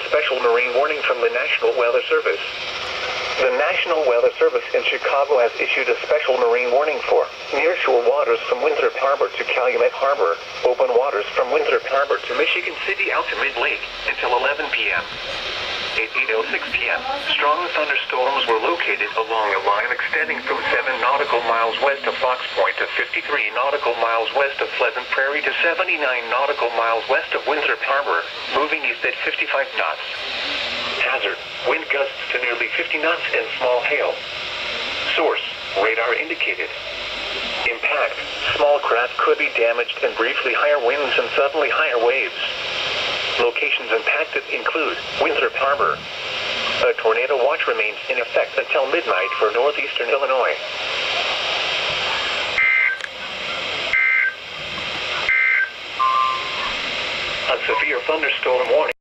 special marine warning from the National Weather Service. The National Weather Service in Chicago has issued a special marine warning for nearshore waters from Winthrop Harbor to Calumet Harbor, open waters from Winthrop Harbor to Michigan City out to Mid-Lake until 11 p.m. At 8:06 p.m., strong thunderstorms were located along a line extending from 7 nautical miles west of Fox Point to 53 nautical miles west of Pleasant Prairie to 79 nautical miles west of Winthrop Harbor, moving east at 55 knots. Hazard, wind gusts to nearly 50 knots and small hail. Source, radar indicated. Impact, small craft could be damaged and briefly higher winds and suddenly higher waves. Locations impacted include Winthrop Harbor. A tornado watch remains in effect until midnight for northeastern Illinois. A severe thunderstorm warning